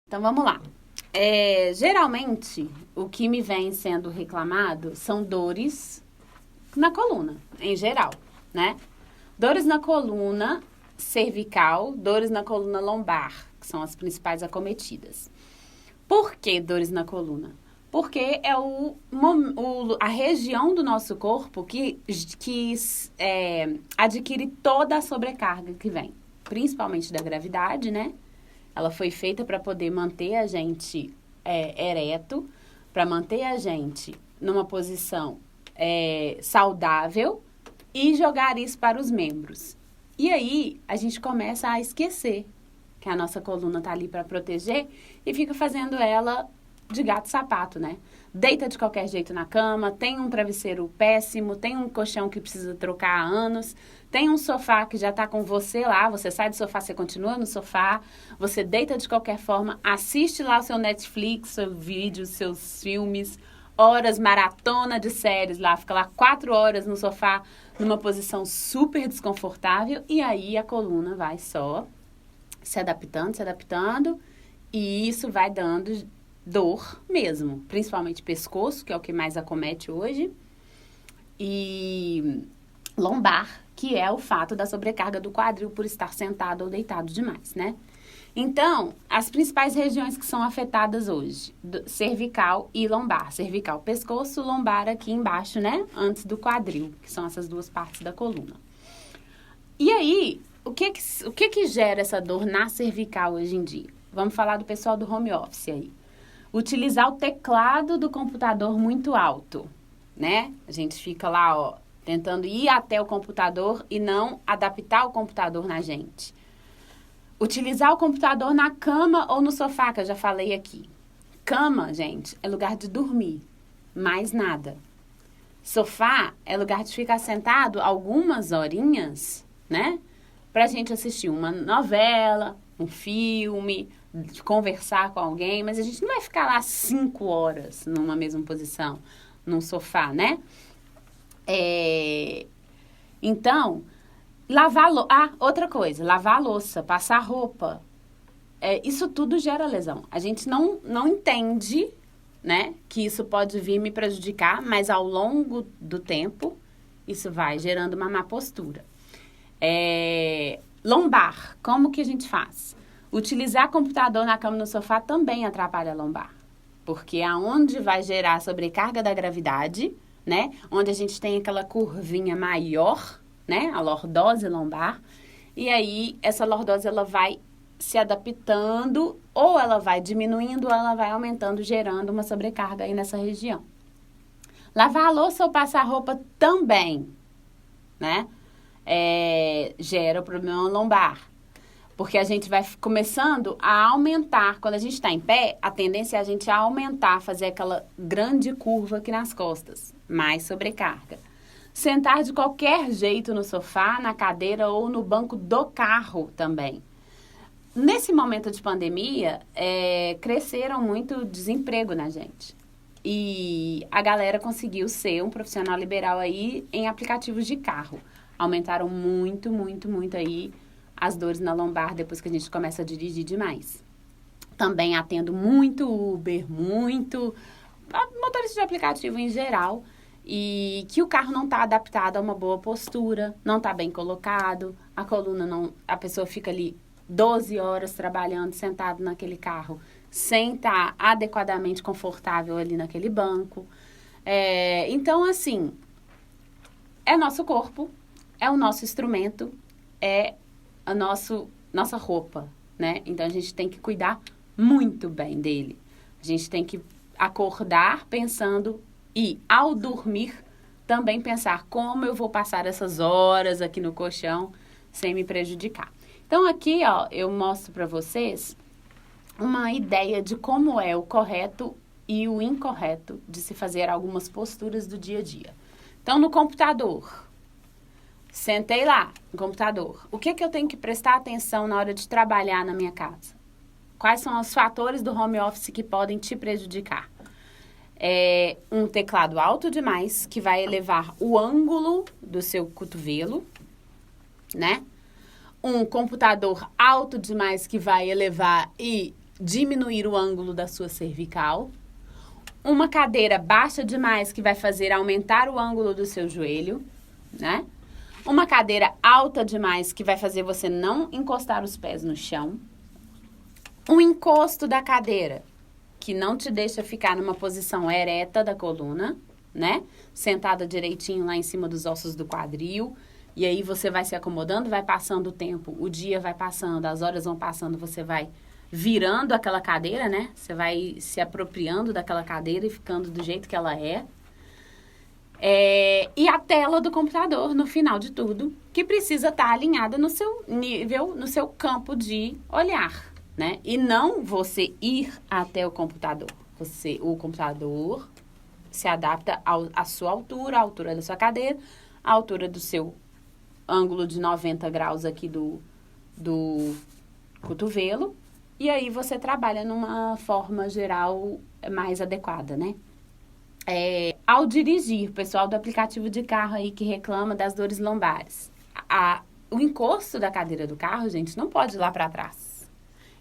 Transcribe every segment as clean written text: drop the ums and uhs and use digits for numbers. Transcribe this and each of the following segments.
Então, vamos lá. Geralmente, o que me vem sendo reclamado são dores na coluna, em geral, né? Dores na coluna cervical, dores na coluna lombar, que são as principais acometidas. Por que dores na coluna? Porque é a região do nosso corpo que adquire toda a sobrecarga que vem, principalmente da gravidade, né? Ela foi feita para poder manter a gente ereto, para manter a gente numa posição saudável e jogar isso para os membros. E aí, a gente começa a esquecer que a nossa coluna tá ali para proteger e fica fazendo ela de gato-sapato, né? Deita de qualquer jeito na cama, tem um travesseiro péssimo, tem um colchão que precisa trocar há anos, tem um sofá que já tá com você lá, você sai do sofá, você continua no sofá, você deita de qualquer forma, assiste lá o seu Netflix, seu vídeo, seus filmes, horas, maratona de séries lá, fica lá 4 horas no sofá, numa posição super desconfortável, e aí a coluna vai só se adaptando, e isso vai dando dor mesmo, principalmente pescoço, que é o que mais acomete hoje, e lombar, que é o fato da sobrecarga do quadril por estar sentado ou deitado demais, né? Então, as principais regiões que são afetadas hoje, cervical e lombar. Cervical, pescoço, lombar aqui embaixo, né? Antes do quadril, que são essas duas partes da coluna. E aí, o que gera essa dor na cervical hoje em dia? Vamos falar do pessoal do home office aí. Utilizar o teclado do computador muito alto, né? A gente fica lá, ó, tentando ir até o computador e não adaptar o computador na gente. Utilizar o computador na cama ou no sofá, que eu já falei aqui. Cama, gente, é lugar de dormir, mais nada. Sofá é lugar de ficar sentado algumas horinhas, né? Pra gente assistir uma novela, um filme, de conversar com alguém, mas a gente não vai ficar lá 5 horas numa mesma posição, num sofá, né? Então, outra coisa, lavar a louça, passar roupa, isso tudo gera lesão. A gente não entende, né, que isso pode vir me prejudicar, mas ao longo do tempo, isso vai gerando uma má postura. Lombar, como que a gente faz? Utilizar computador na cama e no sofá também atrapalha a lombar, porque é onde vai gerar a sobrecarga da gravidade, né? Onde a gente tem aquela curvinha maior, né? A lordose lombar. E aí, essa lordose, ela vai se adaptando, ou ela vai diminuindo, ou ela vai aumentando, gerando uma sobrecarga aí nessa região. Lavar a louça ou passar roupa também, né? Gera o problema lombar. Porque a gente vai começando a aumentar. Quando a gente está em pé, a tendência é a gente aumentar, fazer aquela grande curva aqui nas costas. Mais sobrecarga. Sentar de qualquer jeito no sofá, na cadeira ou no banco do carro também. Nesse momento de pandemia, cresceram muito o desemprego na gente. E a galera conseguiu ser um profissional liberal aí em aplicativos de carro. Aumentaram muito, muito, muito aí as dores na lombar depois que a gente começa a dirigir demais. Também atendo muito Uber, muito motorista de aplicativo em geral, e que o carro não está adaptado a uma boa postura, não está bem colocado, a coluna não, a pessoa fica ali 12 horas trabalhando sentado naquele carro, sem estar adequadamente confortável ali naquele banco. Então, assim, é nosso corpo, é o nosso instrumento, é a nossa roupa, né? Então, a gente tem que cuidar muito bem dele. A gente tem que acordar pensando e, ao dormir, também pensar como eu vou passar essas horas aqui no colchão sem me prejudicar. Então, aqui, ó, eu mostro para vocês uma ideia de como é o correto e o incorreto de se fazer algumas posturas do dia a dia. Então, no computador, sentei lá no computador. O que eu tenho que prestar atenção na hora de trabalhar na minha casa? Quais são os fatores do home office que podem te prejudicar? Um teclado alto demais, que vai elevar o ângulo do seu cotovelo, né? Um computador alto demais, que vai elevar e diminuir o ângulo da sua cervical. Uma cadeira baixa demais que vai fazer aumentar o ângulo do seu joelho, né? Uma cadeira alta demais que vai fazer você não encostar os pés no chão. Um encosto da cadeira que não te deixa ficar numa posição ereta da coluna, né? Sentada direitinho lá em cima dos ossos do quadril. E aí você vai se acomodando, vai passando o tempo, o dia vai passando, as horas vão passando, você vai virando aquela cadeira, né? Você vai se apropriando daquela cadeira e ficando do jeito que ela é. E a tela do computador, no final de tudo, que precisa estar alinhada no seu nível, no seu campo de olhar, né? E não você ir até o computador. O computador se adapta à sua altura, à altura da sua cadeira, à altura do seu ângulo de 90 graus aqui do cotovelo. E aí você trabalha numa forma geral mais adequada, né? Ao dirigir, o pessoal do aplicativo de carro aí que reclama das dores lombares. O encosto da cadeira do carro, gente, não pode ir lá para trás.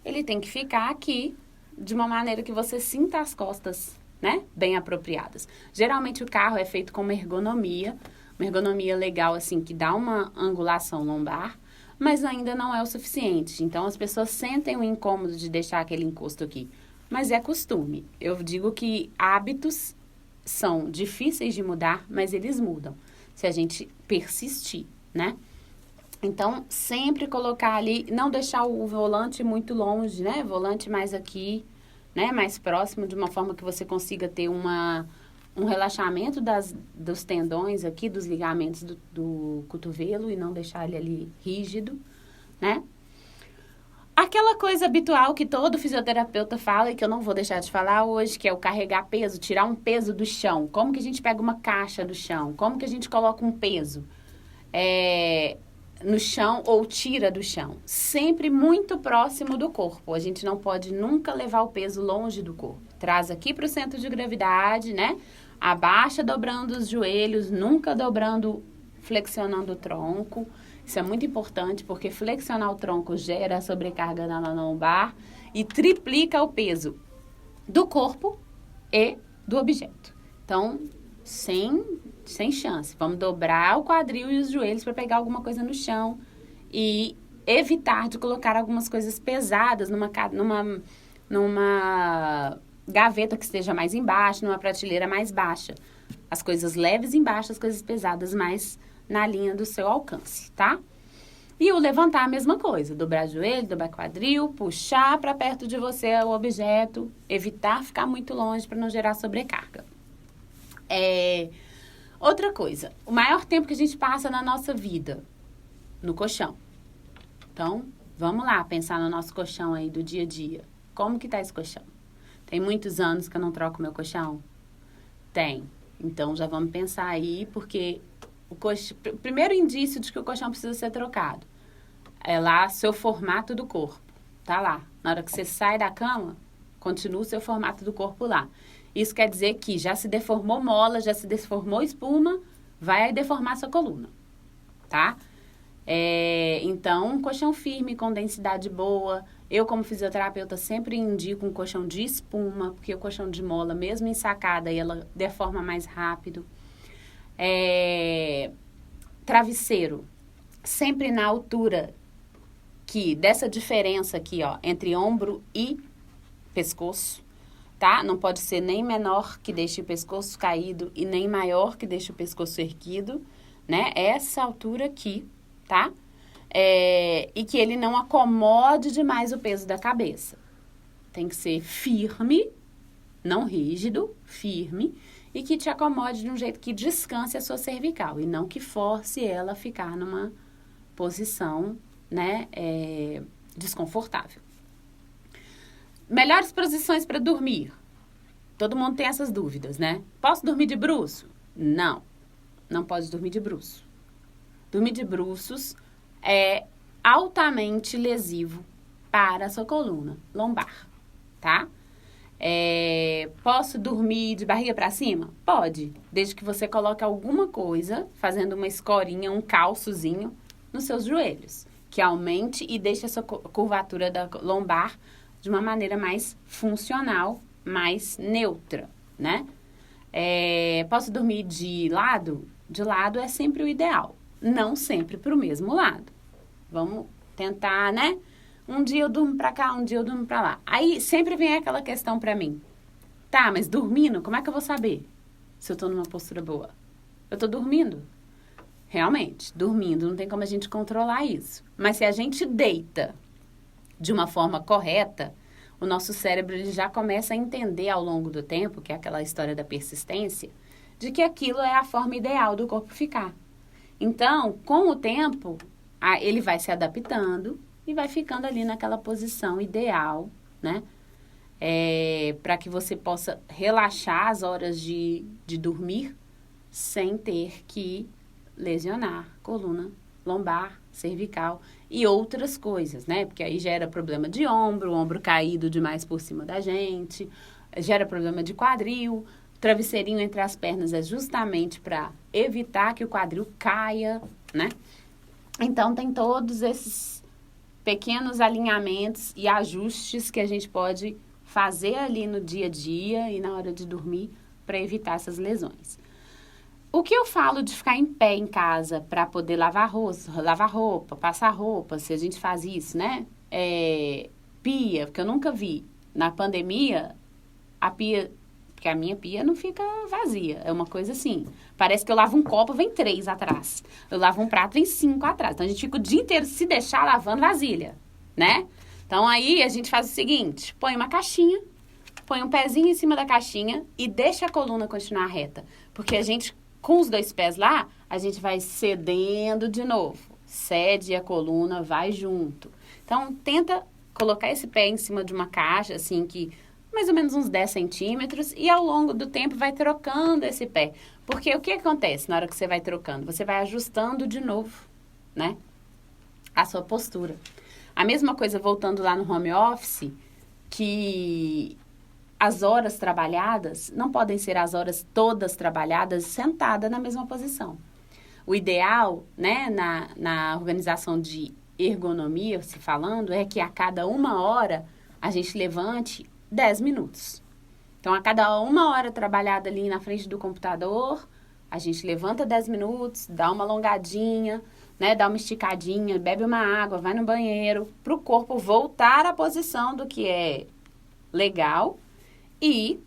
Ele tem que ficar aqui de uma maneira que você sinta as costas, né? Bem apropriadas. Geralmente o carro é feito com uma ergonomia legal, assim, que dá uma angulação lombar, mas ainda não é o suficiente. Então, as pessoas sentem o incômodo de deixar aquele encosto aqui. Mas é costume. Eu digo que hábitos são difíceis de mudar, mas eles mudam, se a gente persistir, né? Então, sempre colocar ali, não deixar o volante muito longe, né? Volante mais aqui, né? Mais próximo, de uma forma que você consiga ter um relaxamento dos tendões aqui, dos ligamentos do cotovelo e não deixar ele ali rígido, né? Aquela coisa habitual que todo fisioterapeuta fala e que eu não vou deixar de falar hoje, que é o carregar peso, tirar um peso do chão. Como que a gente pega uma caixa do chão? Como que a gente coloca um peso no chão ou tira do chão? Sempre muito próximo do corpo. A gente não pode nunca levar o peso longe do corpo. Traz aqui para o centro de gravidade, né? Abaixa dobrando os joelhos, nunca flexionando o tronco. Isso é muito importante, porque flexionar o tronco gera sobrecarga na lombar e triplica o peso do corpo e do objeto. Então, sem chance. Vamos dobrar o quadril e os joelhos para pegar alguma coisa no chão e evitar de colocar algumas coisas pesadas numa gaveta que esteja mais embaixo, numa prateleira mais baixa. As coisas leves embaixo, as coisas pesadas mais na linha do seu alcance, tá? E o levantar a mesma coisa, dobrar joelho, dobrar quadril, puxar para perto de você o objeto, evitar ficar muito longe para não gerar sobrecarga. Outra coisa, o maior tempo que a gente passa na nossa vida, no colchão. Então, vamos lá pensar no nosso colchão aí do dia a dia. Como que tá esse colchão? Tem muitos anos que eu não troco meu colchão? Tem. Então, já vamos pensar aí, porque o primeiro indício de que o colchão precisa ser trocado é lá seu formato do corpo. Tá lá. Na hora que você sai da cama, continua o seu formato do corpo lá. Isso quer dizer que já se deformou mola, já se deformou espuma, vai deformar sua coluna. Tá? Então, um colchão firme, com densidade boa. Eu, como fisioterapeuta, sempre indico um colchão de espuma, porque o colchão de mola, mesmo ensacada, ela deforma mais rápido. Travesseiro, sempre na altura dessa diferença aqui, ó, entre ombro e pescoço, tá? Não pode ser nem menor que deixe o pescoço caído e nem maior que deixe o pescoço erguido, né? Essa altura aqui, tá? E que ele não acomode demais o peso da cabeça. Tem que ser firme, não rígido, firme, e que te acomode de um jeito que descanse a sua cervical, e não que force ela a ficar numa posição, né, desconfortável. Melhores posições para dormir. Todo mundo tem essas dúvidas, né? Posso dormir de bruço? Não, não pode dormir de bruço. Dormir de bruços é altamente lesivo para a sua coluna lombar, tá? Posso dormir de barriga para cima? Pode, desde que você coloque alguma coisa, fazendo uma escorinha, um calçozinho nos seus joelhos, que aumente e deixe a sua curvatura da lombar de uma maneira mais funcional, mais neutra, né? Posso dormir de lado? De lado é sempre o ideal, não sempre para o mesmo lado. Vamos tentar, né? Um dia eu durmo para cá, um dia eu durmo para lá. Aí sempre vem aquela questão para mim. Tá, mas dormindo, como é que eu vou saber se eu tô numa postura boa? Eu tô dormindo. Realmente, dormindo, não tem como a gente controlar isso. Mas se a gente deita de uma forma correta, o nosso cérebro ele já começa a entender ao longo do tempo, que é aquela história da persistência, de que aquilo é a forma ideal do corpo ficar. Então, com o tempo, ele vai se adaptando e vai ficando ali naquela posição ideal, né? Para que você possa relaxar as horas de dormir sem ter que lesionar coluna lombar, cervical e outras coisas, né? Porque aí gera problema de ombro, o ombro caído demais por cima da gente, gera problema de quadril. O travesseirinho entre as pernas é justamente para evitar que o quadril caia, né? Então, tem todos esses pequenos alinhamentos e ajustes que a gente pode fazer ali no dia a dia e na hora de dormir para evitar essas lesões. O que eu falo de ficar em pé em casa para poder lavar roupa, passar roupa, se a gente faz isso, né? Pia, porque eu nunca vi. Na pandemia, a pia, porque a minha pia não fica vazia. É uma coisa assim. Parece que eu lavo um copo, vem 3 atrás. Eu lavo um prato, vem 5 atrás. Então, a gente fica o dia inteiro, se deixar, lavando vasilha, né? Então, aí, a gente faz o seguinte. Põe uma caixinha, põe um pezinho em cima da caixinha e deixa a coluna continuar reta. Porque a gente, com os 2 pés lá, a gente vai cedendo de novo. Cede e a coluna vai junto. Então, tenta colocar esse pé em cima de uma caixa, assim, que mais ou menos uns 10 centímetros, e ao longo do tempo vai trocando esse pé. Porque o que acontece na hora que você vai trocando? Você vai ajustando de novo, né? A sua postura. A mesma coisa voltando lá no home office, que as horas trabalhadas não podem ser as horas todas trabalhadas sentada na mesma posição. O ideal, né, na organização de ergonomia, se falando, é que a cada 1 hora a gente levante 10 minutos. Então, a cada 1 hora trabalhada ali na frente do computador, a gente levanta 10 minutos, dá uma alongadinha, né, dá uma esticadinha, bebe uma água, vai no banheiro, para o corpo voltar à posição do que é legal e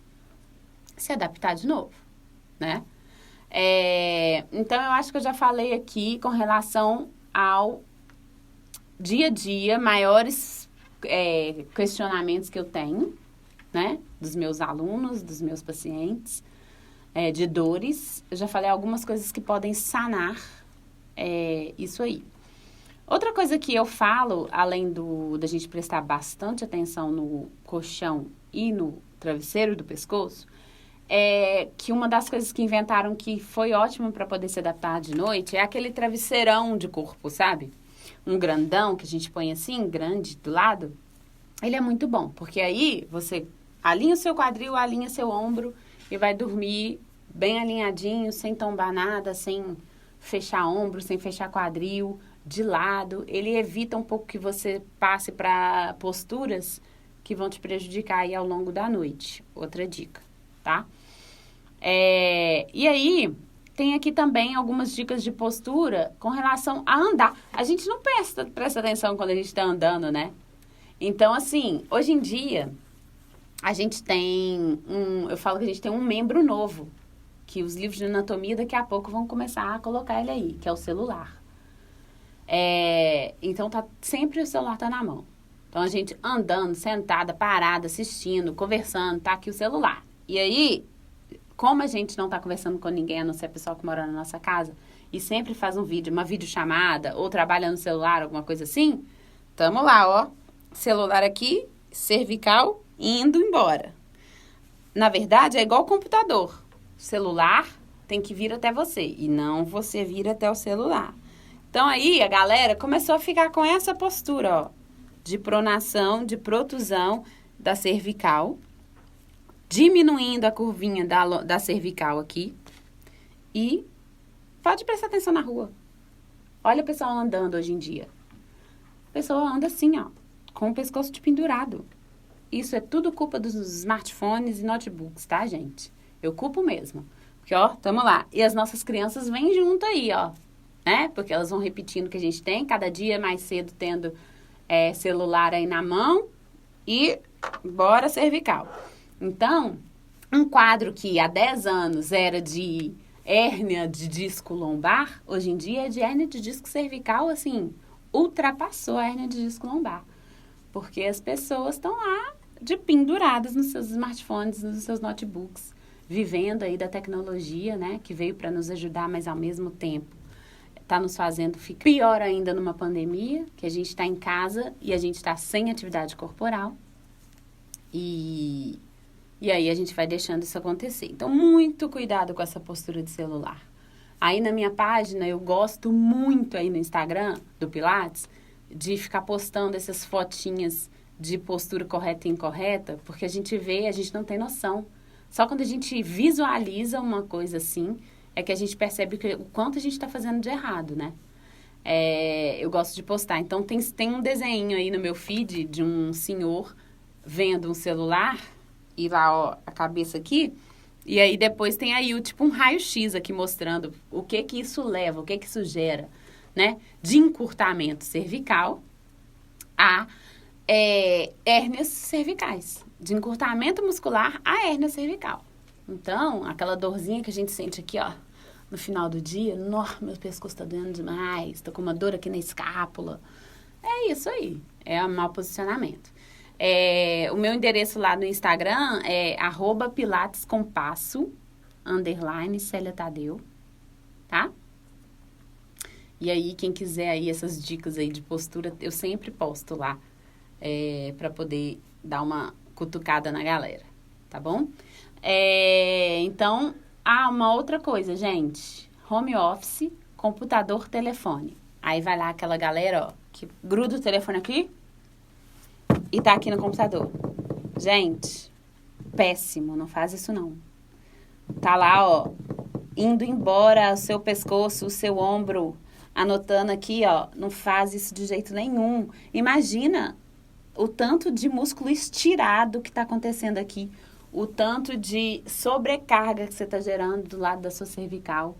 se adaptar de novo, né? Então, eu acho que eu já falei aqui com relação ao dia a dia, maiores questionamentos que eu tenho, né? Dos meus alunos, dos meus pacientes, de dores. Eu já falei algumas coisas que podem sanar isso aí. Outra coisa que eu falo, além da gente prestar bastante atenção no colchão e no travesseiro do pescoço, é que uma das coisas que inventaram que foi ótimo para poder se adaptar de noite é aquele travesseirão de corpo, sabe? Um grandão que a gente põe assim, grande, do lado. Ele é muito bom, porque aí você alinha o seu quadril, alinha seu ombro e vai dormir bem alinhadinho, sem tombar nada, sem fechar ombro, sem fechar quadril, de lado. Ele evita um pouco que você passe para posturas que vão te prejudicar aí ao longo da noite. Outra dica, tá? E aí, tem aqui também algumas dicas de postura com relação a andar. A gente não presta atenção quando a gente está andando, né? Então, assim, hoje em dia, a gente tem eu falo que a gente tem um membro novo, que os livros de anatomia daqui a pouco vão começar a colocar ele aí, que é o celular. Então, sempre o celular tá na mão. Então, a gente andando, sentada, parada, assistindo, conversando, tá aqui o celular. E aí, como a gente não tá conversando com ninguém, a não ser a pessoa que mora na nossa casa, e sempre faz uma videochamada, ou trabalha no celular, alguma coisa assim, tamo lá, ó, celular aqui, cervical, indo embora. Na verdade, é igual o computador. O celular tem que vir até você, e não você vir até o celular. Então, aí, a galera começou a ficar com essa postura, ó, de pronação, de protusão da cervical, diminuindo a curvinha da cervical aqui. E pode prestar atenção na rua. Olha o pessoal andando hoje em dia. A pessoa anda assim, ó, com o pescoço pendurado. isso é tudo culpa dos smartphones e notebooks, tá, gente? Eu culpo mesmo. Porque, ó, tamo lá. E as nossas crianças vêm junto aí, ó. Né? Porque elas vão repetindo o que a gente tem, cada dia mais cedo tendo celular aí na mão e bora cervical. Então, um quadro que há 10 anos era de hérnia de disco lombar, hoje em dia é de hérnia de disco cervical, assim, ultrapassou a hérnia de disco lombar. Porque as pessoas estão lá de penduradas nos seus smartphones, nos seus notebooks, vivendo aí da tecnologia, né, que veio para nos ajudar, mas ao mesmo tempo está nos fazendo ficar pior ainda numa pandemia, que a gente está em casa e a gente está sem atividade corporal. E aí a gente vai deixando isso acontecer. Então, muito cuidado com essa postura de celular. Aí na minha página, eu gosto muito aí no Instagram do Pilates de ficar postando essas fotinhas de postura correta e incorreta, porque a gente vê, a gente não tem noção. Só quando a gente visualiza uma coisa assim, é que a gente percebe o quanto a gente está fazendo de errado, né? Eu gosto de postar. Então, tem um desenho aí no meu feed de um senhor vendo um celular, e lá, ó, a cabeça aqui, e aí depois tem aí tipo um raio-x aqui mostrando o que isso leva, o que isso gera, né? De encurtamento cervical a hérnias cervicais. De encurtamento muscular a hérnia cervical. Então, aquela dorzinha que a gente sente aqui, ó, no final do dia, meu pescoço tá doendo demais, tô com uma dor aqui na escápula. É isso aí, é um mau posicionamento. O meu endereço lá no Instagram é @pilatescompasso _Célia Tadeu, tá? E aí, quem quiser aí essas dicas aí de postura, eu sempre posto lá, para poder dar uma cutucada na galera, tá bom? Então, uma outra coisa, gente. Home office, computador, telefone. Aí vai lá aquela galera, ó, que gruda o telefone aqui e tá aqui no computador. Gente, péssimo, não faz isso não. Tá lá, ó, indo embora o seu pescoço, o seu ombro, anotando aqui, ó, não faz isso de jeito nenhum. Imagina o tanto de músculo estirado que tá acontecendo aqui, o tanto de sobrecarga que você tá gerando do lado da sua cervical,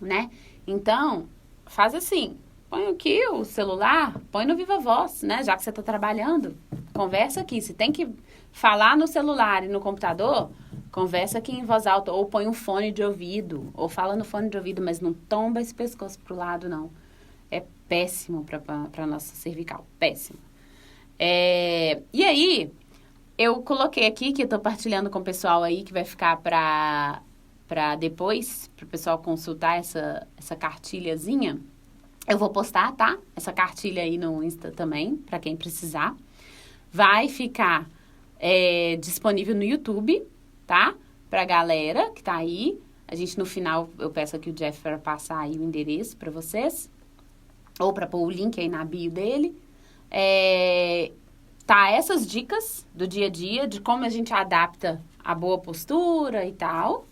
né? Então, faz assim, põe aqui o celular, põe no Viva Voz, né? Já que você tá trabalhando, conversa aqui. Se tem que falar no celular e no computador, conversa aqui em voz alta, ou põe um fone de ouvido, ou fala no fone de ouvido, mas não tomba esse pescoço pro lado, não. É péssimo pra nossa cervical, péssimo. E aí, eu coloquei aqui, que eu tô partilhando com o pessoal aí, que vai ficar pra depois, pro pessoal consultar essa cartilhazinha. Eu vou postar, tá? Essa cartilha aí no Insta também, pra quem precisar. Vai ficar disponível no YouTube, tá? Pra galera que tá aí. A gente, no final, eu peço aqui o Jeff para passar aí o endereço pra vocês. Ou pra pôr o link aí na bio dele. Tá, essas dicas do dia a dia, de como a gente adapta a boa postura e tal.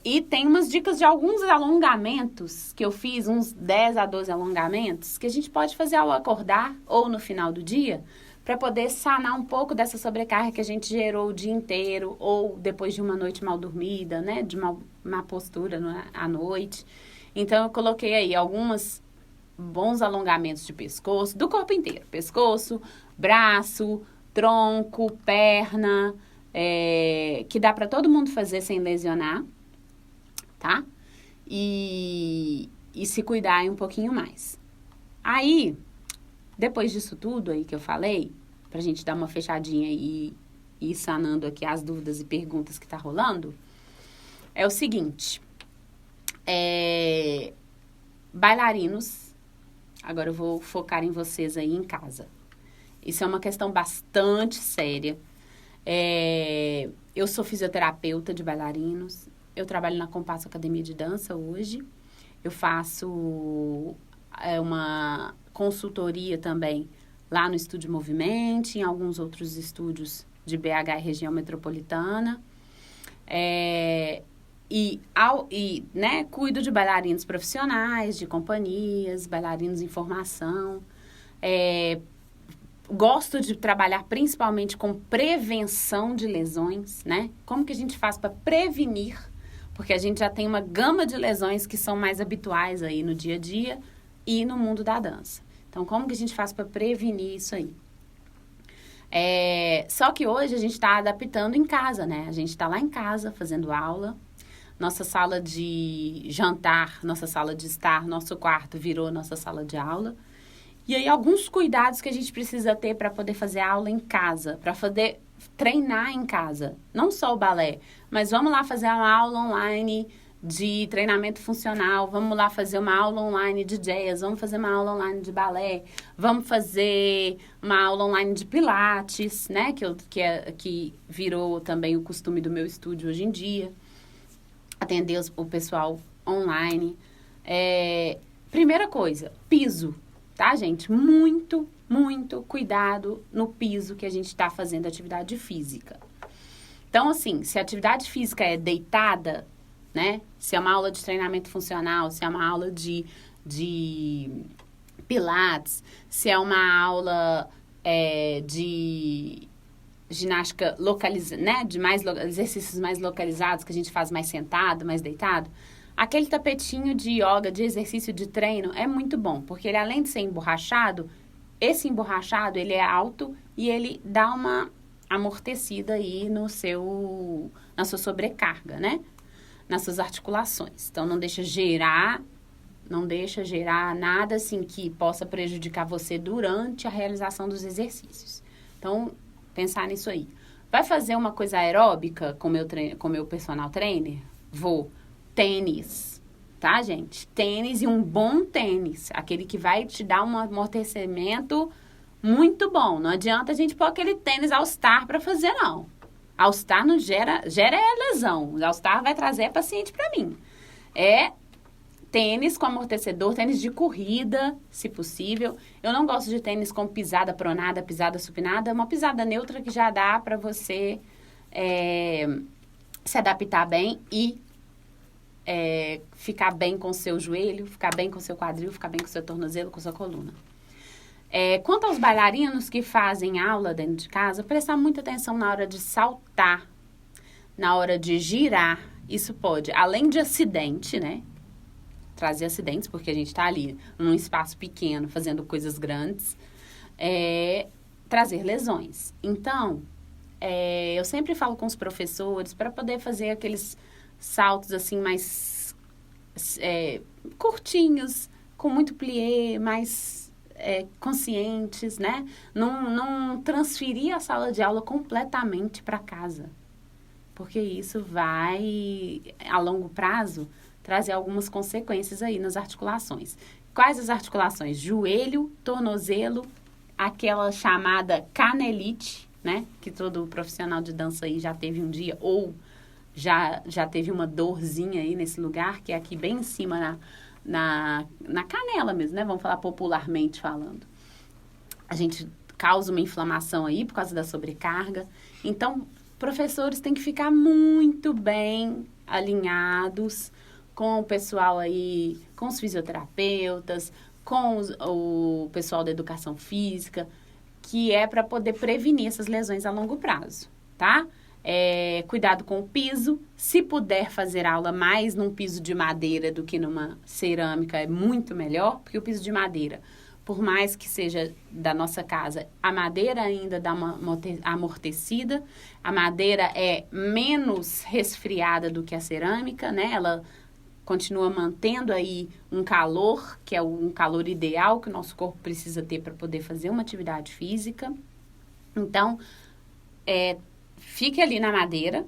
E tem umas dicas de alguns alongamentos que eu fiz, uns 10 a 12 alongamentos, que a gente pode fazer ao acordar ou no final do dia, para poder sanar um pouco dessa sobrecarga que a gente gerou o dia inteiro, ou depois de uma noite mal dormida, né? De má postura à noite. Então, eu coloquei aí alguns bons alongamentos de pescoço, do corpo inteiro. Pescoço, braço, tronco, perna, que dá para todo mundo fazer sem lesionar, tá? E se cuidar aí um pouquinho mais. Aí, depois disso tudo aí que eu falei, pra gente dar uma fechadinha e ir sanando aqui as dúvidas e perguntas que tá rolando, é o seguinte, bailarinos. Agora eu vou focar em vocês aí em casa. Isso é uma questão bastante séria. Eu sou fisioterapeuta de bailarinos. Eu trabalho na Compasso Academia de Dança hoje. Eu faço uma consultoria também lá no Estúdio Movimento, em alguns outros estúdios de BH e região metropolitana. Né, cuido de bailarinos profissionais, de companhias, bailarinos em formação. gosto de trabalhar principalmente com prevenção de lesões, né? Como que a gente faz para prevenir? Porque a gente já tem uma gama de lesões que são mais habituais aí no dia a dia e no mundo da dança. Então, como que a gente faz para prevenir isso aí? Só que hoje a gente está adaptando em casa, né? A gente está lá em casa fazendo aula. Nossa sala de jantar, nossa sala de estar, nosso quarto virou nossa sala de aula. E aí, alguns cuidados que a gente precisa ter para poder fazer aula em casa, para poder treinar em casa. Não só o balé, mas vamos lá fazer uma aula online de treinamento funcional, vamos lá fazer uma aula online de jazz, vamos fazer uma aula online de balé, vamos fazer uma aula online de pilates, né? Que virou também o costume do meu estúdio hoje em dia. Atender o pessoal online. Primeira coisa, piso. Tá, gente? Muito, muito cuidado no piso que a gente está fazendo atividade física. Então, assim, se a atividade física é deitada, né? Se é uma aula de treinamento funcional, se é uma aula de pilates, se é uma aula de ginástica localizada, né? De exercícios mais localizados, que a gente faz mais sentado, mais deitado. Aquele tapetinho de yoga, de exercício de treino, é muito bom, porque ele, além de ser emborrachado, esse emborrachado, ele é alto e ele dá uma amortecida aí na sua sobrecarga, né? Nas suas articulações. Então, não deixa gerar nada, assim, que possa prejudicar você durante a realização dos exercícios. Então, pensar nisso aí. Vai fazer uma coisa aeróbica com meu personal trainer? Vou. Tênis, tá, gente? Tênis e um bom tênis. Aquele que vai te dar um amortecimento muito bom. Não adianta a gente pôr aquele tênis All-Star para fazer, não. All-Star não gera lesão. O All-Star vai trazer paciente para mim. Tênis com amortecedor, tênis de corrida, se possível. Eu não gosto de tênis com pisada pronada, pisada supinada. Uma pisada neutra que já dá para você se adaptar bem e ficar bem com o seu joelho, ficar bem com o seu quadril, ficar bem com o seu tornozelo, com a sua coluna. Quanto aos bailarinos que fazem aula dentro de casa, prestar muita atenção na hora de saltar, na hora de girar. Isso pode, além de acidente, né? Trazer acidentes, porque a gente está ali num espaço pequeno, fazendo coisas grandes, trazer lesões. Então, eu sempre falo com os professores para poder fazer aqueles saltos assim mais curtinhos, com muito plié, mais conscientes, né? Não transferir a sala de aula completamente para casa, porque isso vai, a longo prazo, trazer algumas consequências aí nas articulações. Quais as articulações? Joelho, tornozelo, aquela chamada canelite, né? Que todo profissional de dança aí já teve um dia, ou já teve uma dorzinha aí nesse lugar, que é aqui bem em cima na canela mesmo, né? Vamos falar popularmente falando. A gente causa uma inflamação aí por causa da sobrecarga. Então, professores têm que ficar muito bem alinhados com o pessoal aí, com os fisioterapeutas, com o pessoal da educação física, que é para poder prevenir essas lesões a longo prazo, tá? Cuidado com o piso. Se puder fazer aula mais num piso de madeira do que numa cerâmica, é muito melhor, porque o piso de madeira, por mais que seja da nossa casa, a madeira ainda dá uma amortecida, a madeira é menos resfriada do que a cerâmica, né? Ela continua mantendo aí um calor, que é um calor ideal que o nosso corpo precisa ter para poder fazer uma atividade física. Então, fique ali na madeira,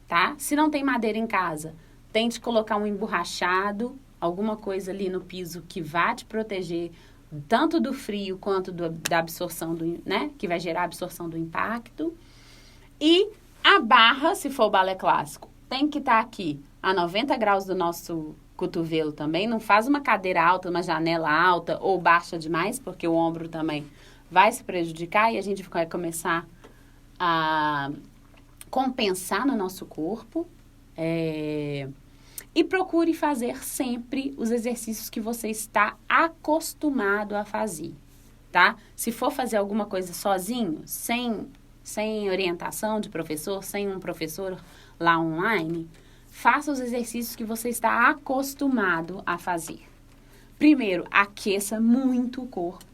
tá? Se não tem madeira em casa, tente colocar um emborrachado, alguma coisa ali no piso que vá te proteger tanto do frio quanto da absorção, né? Que vai gerar a absorção do impacto. E a barra, se for o balé clássico, tem que estar aqui a 90 graus do nosso cotovelo também. Não faz uma cadeira alta, uma janela alta ou baixa demais, porque o ombro também vai se prejudicar e a gente vai começar a compensar no nosso corpo. E procure fazer sempre os exercícios que você está acostumado a fazer, tá? Se for fazer alguma coisa sozinho, sem orientação de professor, sem um professor lá online, faça os exercícios que você está acostumado a fazer. Primeiro, aqueça muito o corpo,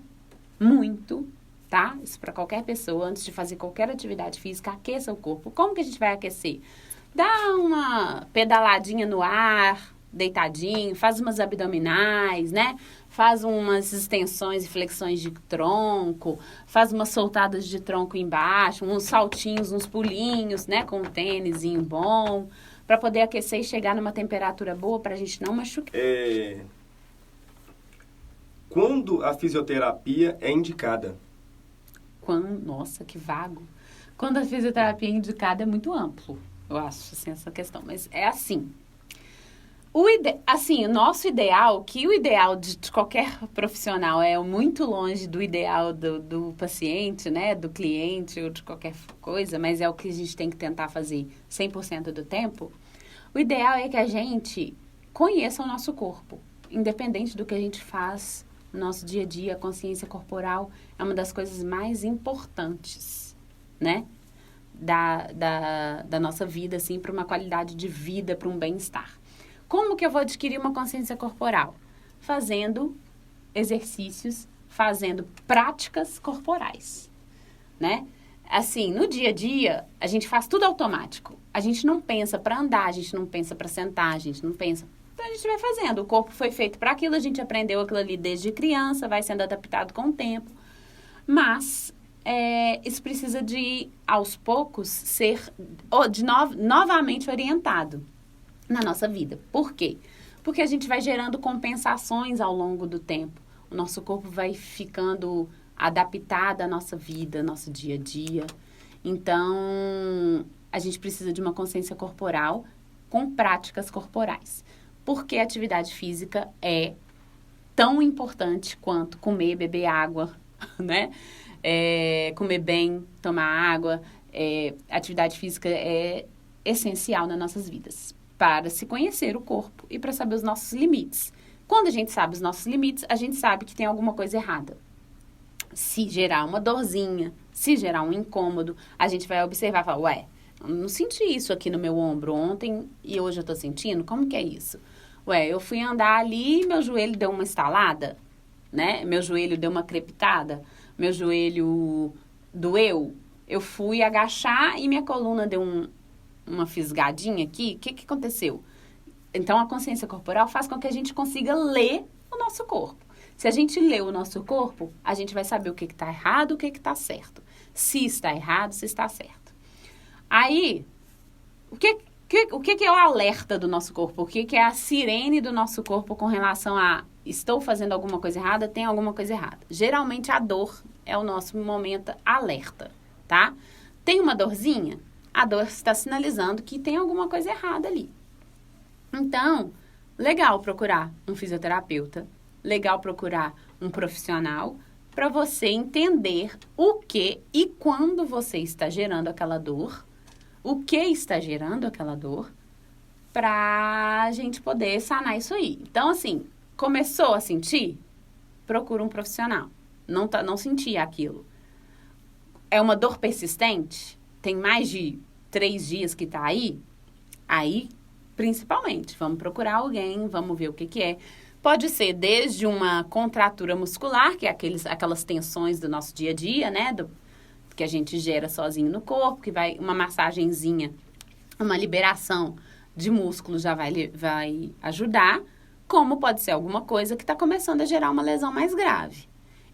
muito, tá? Isso para qualquer pessoa, antes de fazer qualquer atividade física, aqueça o corpo. Como que a gente vai aquecer? Dá uma pedaladinha no ar, deitadinho, faz umas abdominais, né? Faz umas extensões e flexões de tronco, faz umas soltadas de tronco embaixo, uns saltinhos, uns pulinhos, né? Com um tênisinho bom, para poder aquecer e chegar numa temperatura boa para a gente não machucar. Quando a fisioterapia é indicada? Nossa, que vago. Quando a fisioterapia é indicada é muito amplo, eu acho, assim, essa questão. Mas é assim. O nosso ideal, que o ideal de qualquer profissional é muito longe do ideal do paciente, né? Do cliente ou de qualquer coisa, mas é o que a gente tem que tentar fazer 100% do tempo. O ideal é que a gente conheça o nosso corpo, independente do que a gente faz no nosso dia a dia. A consciência corporal é uma das coisas mais importantes, né? Da nossa vida, assim, para uma qualidade de vida, para um bem-estar. Como que eu vou adquirir uma consciência corporal? Fazendo exercícios, fazendo práticas corporais, né? Assim, no dia a dia, a gente faz tudo automático. A gente não pensa para andar, a gente não pensa para sentar, a gente não pensa. Então, a gente vai fazendo. O corpo foi feito para aquilo, a gente aprendeu aquilo ali desde criança, vai sendo adaptado com o tempo. Mas isso precisa de, aos poucos, ser novamente orientado na nossa vida. Por quê? Porque a gente vai gerando compensações ao longo do tempo. O nosso corpo vai ficando adaptado à nossa vida, ao nosso dia a dia. Então, a gente precisa de uma consciência corporal com práticas corporais. Porque a atividade física é tão importante quanto comer, beber água, né? Comer bem, tomar água. Atividade física é essencial nas nossas vidas, para se conhecer o corpo e para saber os nossos limites. Quando a gente sabe os nossos limites, a gente sabe que tem alguma coisa errada. Se gerar uma dorzinha, se gerar um incômodo, a gente vai observar e falar, ué, eu não senti isso aqui no meu ombro ontem e hoje eu tô sentindo? Como que é isso? Ué, eu fui andar ali e meu joelho deu uma estalada, né? Meu joelho deu uma crepitada, meu joelho doeu. Eu fui agachar e minha coluna deu uma fisgadinha aqui. O que aconteceu? Então, a consciência corporal faz com que a gente consiga ler o nosso corpo. Se a gente lê o nosso corpo, a gente vai saber o que está errado, o que está certo. Se está errado, se está certo. Aí, o que é o alerta do nosso corpo? O que é a sirene do nosso corpo com relação a estou fazendo alguma coisa errada, tem alguma coisa errada? Geralmente, a dor é o nosso momento alerta, tá? Tem uma dorzinha? A dor está sinalizando que tem alguma coisa errada ali. Então, legal procurar um fisioterapeuta, legal procurar um profissional para você entender o que e quando você está gerando aquela dor, o que está gerando aquela dor, para a gente poder sanar isso aí. Então, assim, começou a sentir? Procura um profissional. Não sentia aquilo. É uma dor persistente? Tem mais de 3 dias que tá aí? Aí, principalmente, vamos procurar alguém, vamos ver o que é. Pode ser desde uma contratura muscular, que é aquelas tensões do nosso dia a dia, né? Que a gente gera sozinho no corpo, que vai uma massagenzinha, uma liberação de músculo já vai ajudar, como pode ser alguma coisa que está começando a gerar uma lesão mais grave.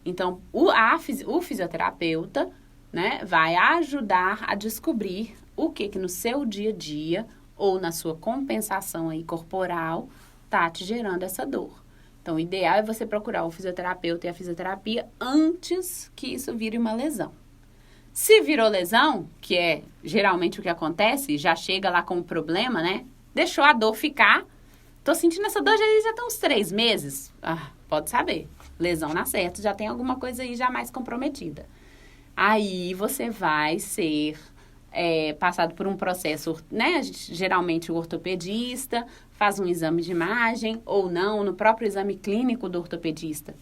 Então, o fisioterapeuta, né, vai ajudar a descobrir o que no seu dia a dia ou na sua compensação aí corporal tá te gerando essa dor. Então, o ideal é você procurar o fisioterapeuta e a fisioterapia antes que isso vire uma lesão. Se virou lesão, que é geralmente o que acontece, já chega lá com o problema, né? Deixou a dor ficar. Tô sentindo essa dor já tem uns 3 meses. Pode saber. Lesão na certa, já tem alguma coisa aí já mais comprometida. Aí você vai ser passado por um processo, né? Geralmente o ortopedista faz um exame de imagem ou não, no próprio exame clínico do ortopedista.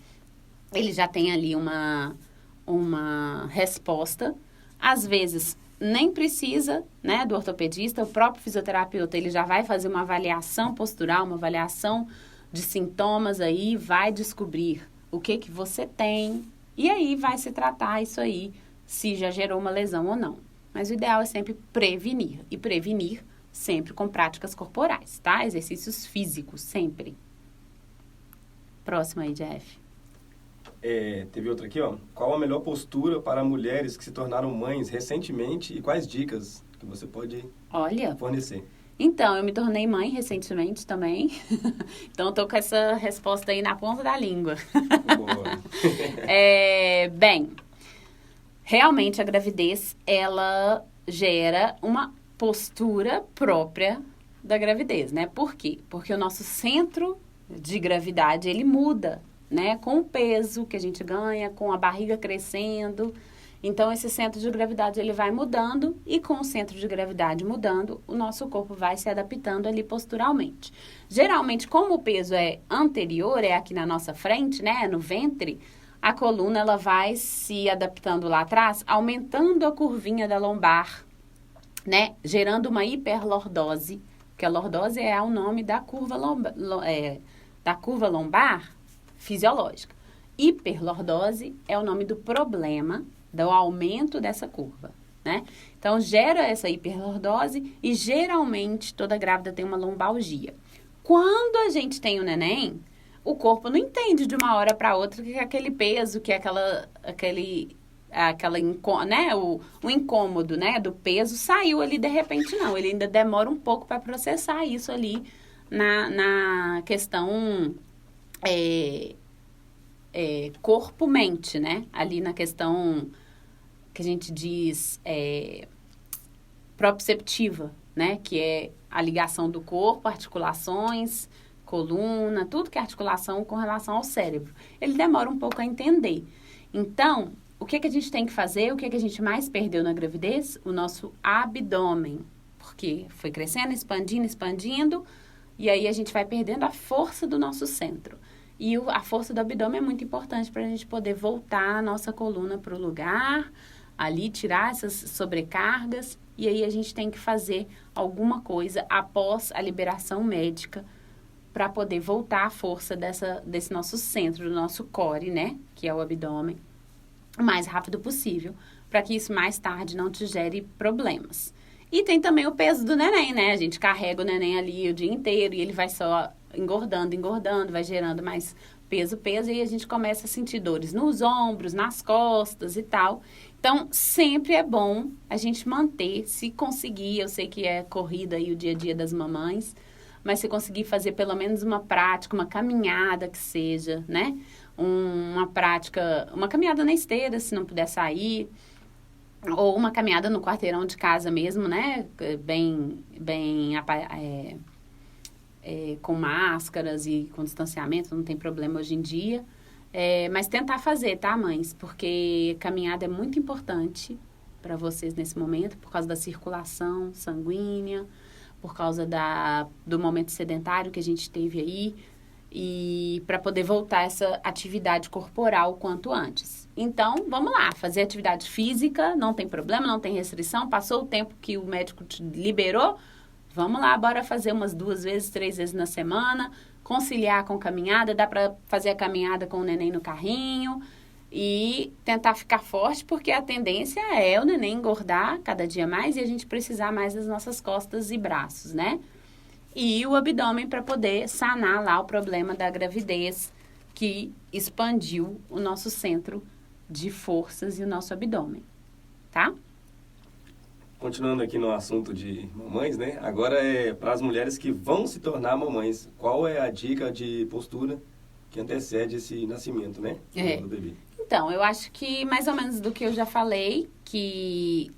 ele já tem ali uma resposta. Às vezes, nem precisa, né, do ortopedista, o próprio fisioterapeuta, ele já vai fazer uma avaliação postural, uma avaliação de sintomas aí, vai descobrir o que você tem, e aí vai se tratar isso aí, se já gerou uma lesão ou não. Mas o ideal é sempre prevenir, e prevenir sempre com práticas corporais, tá? Exercícios físicos, sempre. Próximo aí, Jeff. Teve outra aqui, ó. Qual a melhor postura para mulheres que se tornaram mães recentemente e quais dicas que você pode fornecer? Então, eu me tornei mãe recentemente também. Então, eu tô com essa resposta aí na ponta da língua. Boa. Bem, realmente a gravidez, ela gera uma postura própria da gravidez, né? Por quê? Porque o nosso centro de gravidade, ele muda, né? Com o peso que a gente ganha, com a barriga crescendo. Então, esse centro de gravidade, ele vai mudando e com o centro de gravidade mudando, o nosso corpo vai se adaptando ali posturalmente. Geralmente, como o peso é anterior, é aqui na nossa frente, né? No ventre, a coluna, ela vai se adaptando lá atrás, aumentando a curvinha da lombar, né? Gerando uma hiperlordose, porque a lordose é o nome da curva lombar fisiológica. Hiperlordose é o nome do problema do aumento dessa curva, né? Então, gera essa hiperlordose e, geralmente, toda grávida tem uma lombalgia. Quando a gente tem o neném, o corpo não entende de uma hora para outra que aquele peso, que é o incômodo, né, do peso saiu ali de repente, não. Ele ainda demora um pouco para processar isso ali na questão corpo-mente, né? Ali na questão que a gente diz proprioceptiva, né? Que é a ligação do corpo, articulações, coluna, tudo que é articulação com relação ao cérebro. Ele demora um pouco a entender. Então, o que a gente tem que fazer? O que a gente mais perdeu na gravidez? O nosso abdômen. Porque foi crescendo, expandindo, e aí a gente vai perdendo a força do nosso centro. E a força do abdômen é muito importante para a gente poder voltar a nossa coluna para o lugar, ali tirar essas sobrecargas, e aí a gente tem que fazer alguma coisa após a liberação médica para poder voltar a força desse nosso centro, do nosso core, né? Que é o abdômen, o mais rápido possível, para que isso mais tarde não te gere problemas. E tem também o peso do neném, né? A gente carrega o neném ali o dia inteiro e ele vai só engordando, vai gerando mais peso, e aí a gente começa a sentir dores nos ombros, nas costas e tal. Então, sempre é bom a gente manter, se conseguir, eu sei que é corrida aí o dia a dia das mamães, mas se conseguir fazer pelo menos uma prática, uma caminhada que seja, né? Uma caminhada na esteira, se não puder sair, ou uma caminhada no quarteirão de casa mesmo, né? Com máscaras e com distanciamento, não tem problema hoje em dia. Mas tentar fazer, tá, mães? Porque caminhada é muito importante para vocês nesse momento, por causa da circulação sanguínea, por causa do momento sedentário que a gente teve aí, e para poder voltar essa atividade corporal o quanto antes. Então, vamos lá, fazer atividade física, não tem problema, não tem restrição, passou o tempo que o médico te liberou, vamos lá, bora fazer umas 2 vezes, 3 vezes na semana, conciliar com caminhada, dá para fazer a caminhada com o neném no carrinho e tentar ficar forte, porque a tendência é o neném engordar cada dia mais e a gente precisar mais das nossas costas e braços, né? E o abdômen para poder sanar lá o problema da gravidez que expandiu o nosso centro de forças e o nosso abdômen, tá? Continuando aqui no assunto de mamães, né? Agora é para as mulheres que vão se tornar mamães. Qual é a dica de postura que antecede esse nascimento, né? Do bebê? Então, eu acho que mais ou menos do que eu já falei, que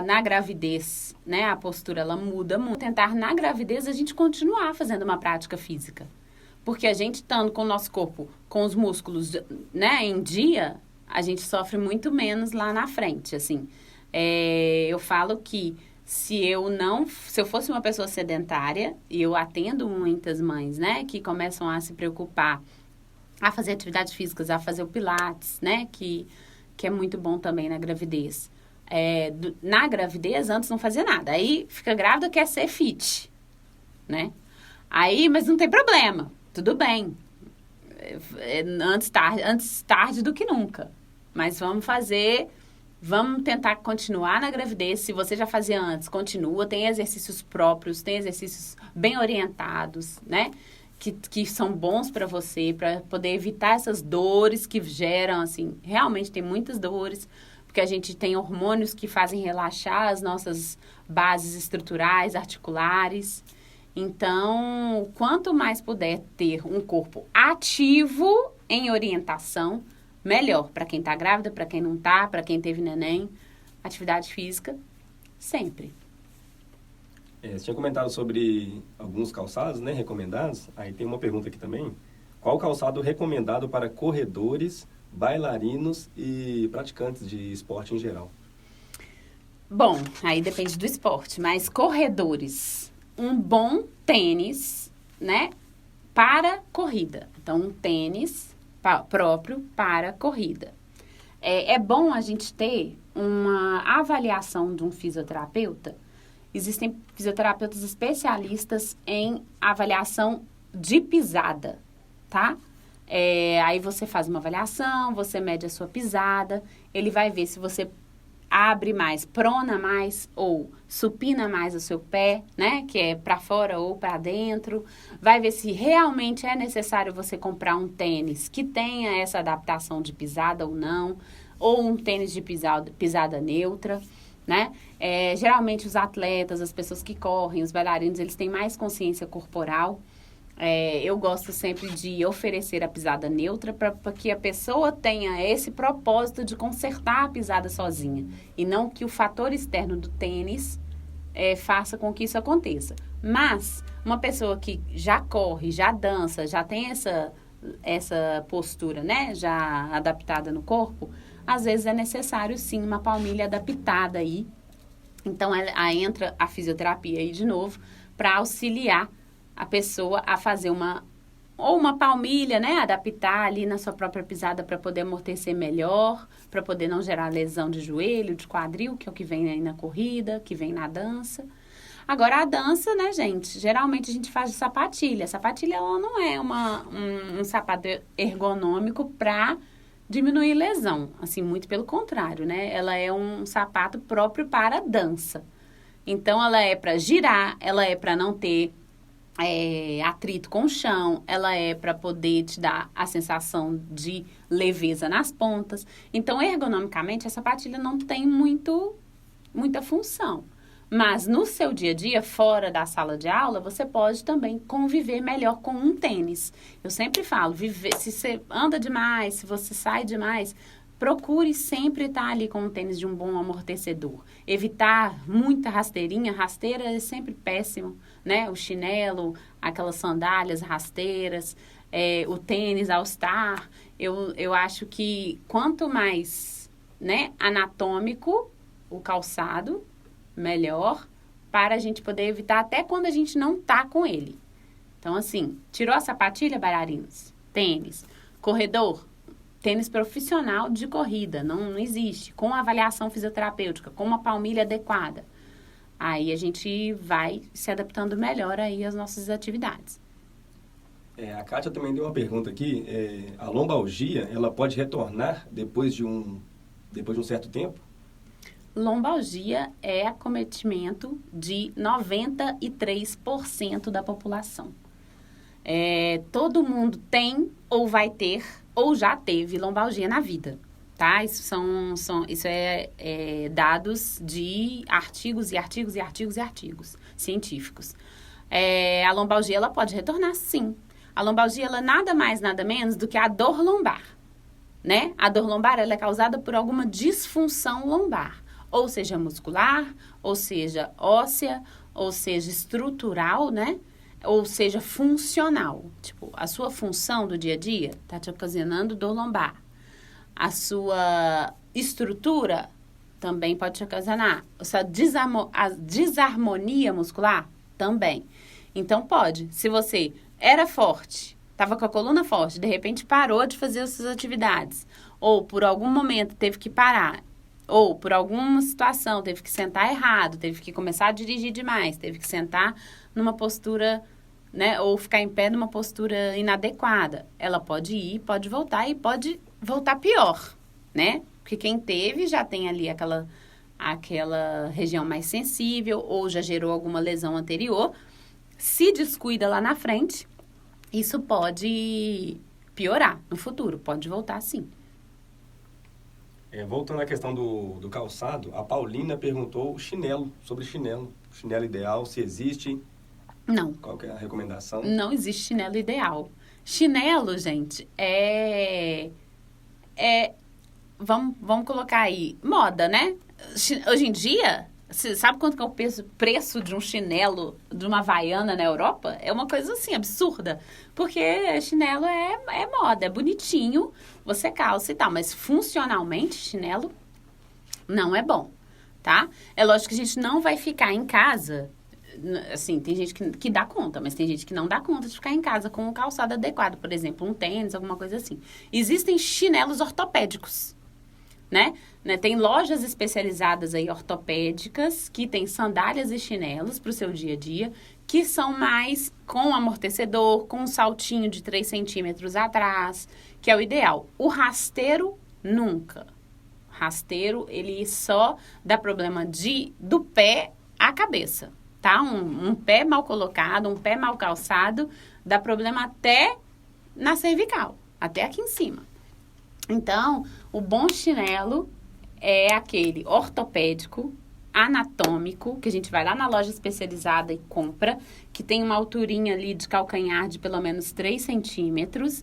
na gravidez, né, a postura ela muda muito. Tentar na gravidez a gente continuar fazendo uma prática física. Porque a gente estando com o nosso corpo, com os músculos, né, em dia, a gente sofre muito menos lá na frente, assim. Eu falo que se eu fosse uma pessoa sedentária, e eu atendo muitas mães, né, que começam a se preocupar a fazer atividades físicas, a fazer o pilates, né? Que é muito bom também na gravidez. Na gravidez, antes não fazia nada. Aí, fica grávida, quer ser fit, né? Aí, mas não tem problema, tudo bem. Antes tarde do que nunca. Mas vamos tentar continuar na gravidez. Se você já fazia antes, continua. Tem exercícios próprios, tem exercícios bem orientados, né? Que são bons para você, para poder evitar essas dores que geram, assim, realmente tem muitas dores, porque a gente tem hormônios que fazem relaxar as nossas bases estruturais, articulares. Então, quanto mais puder ter um corpo ativo em orientação, melhor para quem está grávida, para quem não está, para quem teve neném. Atividade física, sempre. Você tinha comentado sobre alguns calçados, né, recomendados. Aí tem uma pergunta aqui também. Qual calçado recomendado para corredores, bailarinos e praticantes de esporte em geral? Bom, aí depende do esporte, mas corredores, um bom tênis, né, para corrida. Então, um tênis próprio para corrida. É bom a gente ter uma avaliação de um fisioterapeuta. Existem fisioterapeutas especialistas em avaliação de pisada, tá? Aí você faz uma avaliação, você mede a sua pisada, ele vai ver se você abre mais, prona mais ou supina mais o seu pé, né? Que é para fora ou para dentro. Vai ver se realmente é necessário você comprar um tênis que tenha essa adaptação de pisada ou não, ou um tênis de pisada neutra, né? Geralmente os atletas, as pessoas que correm, os bailarinos, eles têm mais consciência corporal. Eu gosto sempre de oferecer a pisada neutra para que a pessoa tenha esse propósito de consertar a pisada sozinha. E não que o fator externo do tênis faça com que isso aconteça. Mas uma pessoa que já corre, já dança, já tem essa postura, né, já adaptada no corpo, às vezes é necessário sim uma palmilha adaptada aí. Então entra a fisioterapia aí de novo para auxiliar a pessoa a fazer uma palmilha, né? Adaptar ali na sua própria pisada para poder amortecer melhor, para poder não gerar lesão de joelho, de quadril, que é o que vem aí na corrida, que vem na dança. Agora, a dança, né, gente? Geralmente a gente faz de sapatilha. A sapatilha, ela não é um sapato ergonômico para diminuir lesão. Assim, muito pelo contrário, né? Ela é um sapato próprio para a dança. Então, ela é para girar, ela é para não ter atrito com o chão, ela é para poder te dar a sensação de leveza nas pontas. Então, ergonomicamente, a sapatilha não tem muita função. Mas no seu dia a dia, fora da sala de aula, você pode também conviver melhor com um tênis. Eu sempre falo, se você anda demais, se você sai demais, procure sempre estar ali com um tênis de um bom amortecedor. Evitar muita rasteirinha. Rasteira é sempre péssimo, né? O chinelo, aquelas sandálias rasteiras, o tênis All-Star. Eu acho que quanto mais, né, anatômico o calçado, melhor, para a gente poder evitar até quando a gente não tá com ele. Então, assim, tirou a sapatilha, bailarinos? Tênis. Corredor? Tênis profissional de corrida, não existe. Com avaliação fisioterapêutica, com uma palmilha adequada. Aí a gente vai se adaptando melhor aí às nossas atividades. A Kátia também deu uma pergunta aqui. A lombalgia, ela pode retornar depois de um certo tempo? Lombalgia é acometimento de 93% da população. Todo mundo tem ou vai ter ou já teve lombalgia na vida, tá? Isso é dados de artigos científicos. A lombalgia, ela pode retornar, sim. A lombalgia, ela nada mais, nada menos do que a dor lombar, né? A dor lombar, ela é causada por alguma disfunção lombar, ou seja muscular, ou seja óssea, ou seja estrutural, né? Ou seja funcional. Tipo, a sua função do dia a dia está te ocasionando dor lombar. A sua estrutura também pode te ocasionar. A desarmonia muscular também. Então, pode. Se você era forte, estava com a coluna forte, de repente parou de fazer as suas atividades, ou por algum momento teve que parar, ou por alguma situação teve que sentar errado, teve que começar a dirigir demais, teve que sentar numa postura, né, ou ficar em pé numa postura inadequada. Ela pode ir, pode voltar e pode voltar pior, né? Porque quem teve já tem ali aquela região mais sensível ou já gerou alguma lesão anterior. Se descuida lá na frente, isso pode piorar no futuro, pode voltar sim. Voltando à questão do calçado, a Paulina perguntou sobre chinelo ideal, se existe. Não. Qual que é a recomendação? Não existe chinelo ideal. Chinelo, gente, vamos colocar aí, moda, né? Hoje em dia, você sabe quanto que é o preço de um chinelo, de uma Havaiana na Europa? É uma coisa assim, absurda. Porque chinelo é moda, é bonitinho, você calça e tal. Mas funcionalmente, chinelo não é bom, tá? É lógico que a gente não vai ficar em casa. Assim, tem gente que dá conta, mas tem gente que não dá conta de ficar em casa com um calçado adequado. Por exemplo, um tênis, alguma coisa assim. Existem chinelos ortopédicos, né? Tem lojas especializadas aí ortopédicas que tem sandálias e chinelos para o seu dia a dia, que são mais com amortecedor, com um saltinho de 3 centímetros atrás, que é o ideal. O rasteiro, nunca. Rasteiro, ele só dá problema do pé à cabeça, tá? Um pé mal colocado, um pé mal calçado, dá problema até na cervical, até aqui em cima. Então, o bom chinelo é aquele ortopédico, anatômico, que a gente vai lá na loja especializada e compra, que tem uma alturinha ali de calcanhar de pelo menos 3 centímetros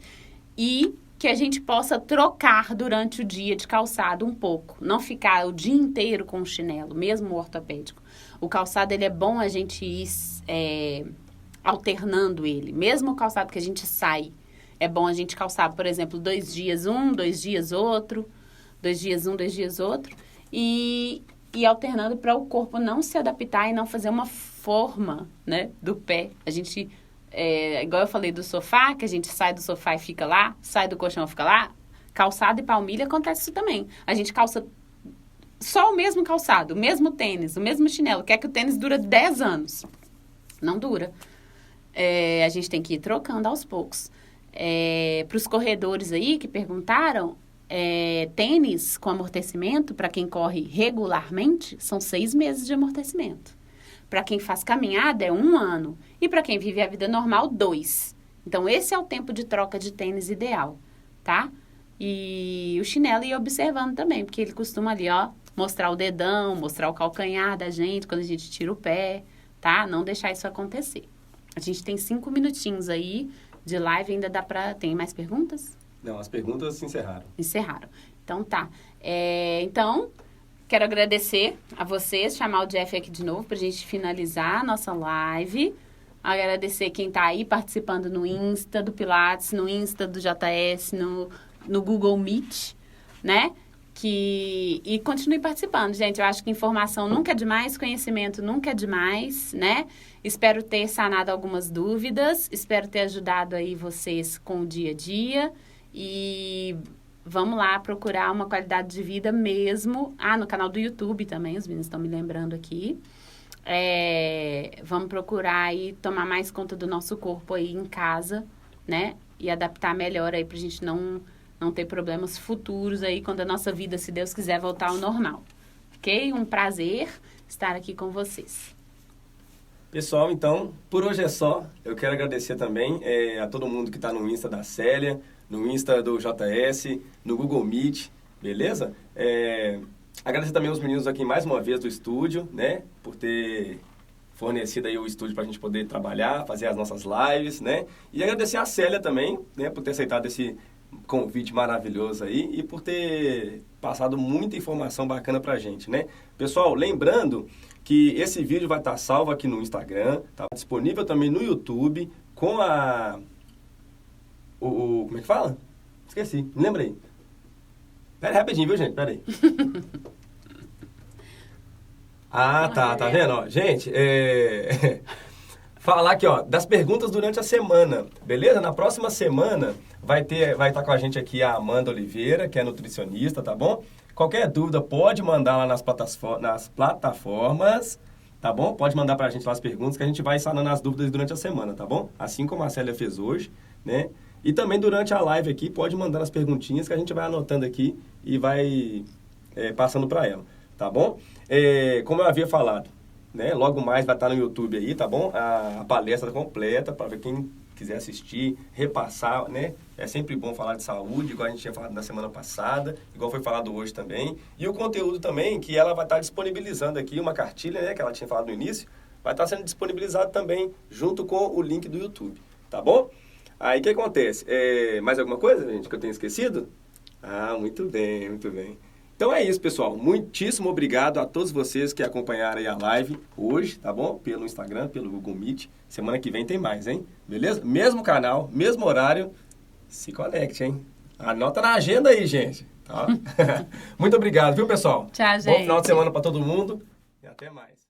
e que a gente possa trocar durante o dia de calçado um pouco. Não ficar o dia inteiro com o chinelo, mesmo o ortopédico. O calçado, ele é bom a gente ir alternando ele. Mesmo o calçado que a gente sai, é bom a gente calçar, por exemplo, 2 dias um, 2 dias outro, 2 dias um, 2 dias outro, e alternando para o corpo não se adaptar e não fazer uma forma, né, do pé. A gente, igual eu falei do sofá, que a gente sai do sofá e fica lá, sai do colchão e fica lá, calçado e palmilha acontece isso também. A gente calça só o mesmo calçado, o mesmo tênis, o mesmo chinelo, quer que o tênis dura 10 anos. Não dura. A gente tem que ir trocando aos poucos. Para os corredores aí que perguntaram, tênis com amortecimento, para quem corre regularmente, são 6 meses de amortecimento. Para quem faz caminhada, é 1 ano. E para quem vive a vida normal, 2. Então, esse é o tempo de troca de tênis ideal, tá? E o chinelo ia observando também, porque ele costuma ali, ó, mostrar o dedão, mostrar o calcanhar da gente quando a gente tira o pé, tá? Não deixar isso acontecer. A gente tem 5 minutinhos aí de live, ainda dá pra... Tem mais perguntas? Não, as perguntas se encerraram. Encerraram. Então, tá. Então, quero agradecer a vocês, chamar o Jeff aqui de novo pra gente finalizar a nossa live. Agradecer quem tá aí participando no Insta do Pilates, no Insta do JS, no Google Meet, né? E continue participando, gente. Eu acho que informação nunca é demais, conhecimento nunca é demais, né? Espero ter sanado algumas dúvidas, espero ter ajudado aí vocês com o dia a dia e vamos lá procurar uma qualidade de vida mesmo. No canal do YouTube também, os meninos estão me lembrando aqui. Vamos procurar aí tomar mais conta do nosso corpo aí em casa, né? E adaptar melhor aí pra gente não ter problemas futuros aí quando a nossa vida, se Deus quiser, voltar ao normal. Ok? Um prazer estar aqui com vocês. Pessoal, então, por hoje é só. Eu quero agradecer também a todo mundo que está no Insta da Célia, no Insta do JS, no Google Meet, beleza? Agradecer também aos meninos aqui mais uma vez do estúdio, né? Por ter fornecido aí o estúdio para a gente poder trabalhar, fazer as nossas lives, né? E agradecer a Célia também, né? Por ter aceitado esse convite maravilhoso aí e por ter passado muita informação bacana pra gente, né? Pessoal, lembrando que esse vídeo vai estar salvo aqui no Instagram, tá disponível também no YouTube com como é que fala? Esqueci, me lembrei. Pera aí rapidinho, viu, gente? Pera aí. Tá vendo? Ó, gente, falar aqui, ó, das perguntas durante a semana, beleza? Na próxima semana vai estar com a gente aqui a Amanda Oliveira, que é nutricionista, tá bom? Qualquer dúvida pode mandar lá nas plataformas, tá bom? Pode mandar pra gente lá as perguntas que a gente vai sanando as dúvidas durante a semana, tá bom? Assim como a Célia fez hoje, né? E também durante a live aqui, pode mandar as perguntinhas que a gente vai anotando aqui e vai passando para ela, tá bom? Como eu havia falado, né? Logo mais vai estar no YouTube aí, tá bom? A palestra completa para ver quem quiser assistir, repassar, né? É sempre bom falar de saúde, igual a gente tinha falado na semana passada, igual foi falado hoje também. E o conteúdo também, que ela vai estar disponibilizando aqui, uma cartilha, né? Que ela tinha falado no início, vai estar sendo disponibilizado também junto com o link do YouTube, tá bom? Aí o que acontece? Mais alguma coisa, gente, que eu tenho esquecido? Ah, muito bem, muito bem. Então é isso, pessoal. Muitíssimo obrigado a todos vocês que acompanharam aí a live hoje, tá bom? Pelo Instagram, pelo Google Meet. Semana que vem tem mais, hein? Beleza? Mesmo canal, mesmo horário. Se conecte, hein? Anota na agenda aí, gente. Tá? Muito obrigado, viu, pessoal? Tchau, gente. Bom final de semana para todo mundo e até mais.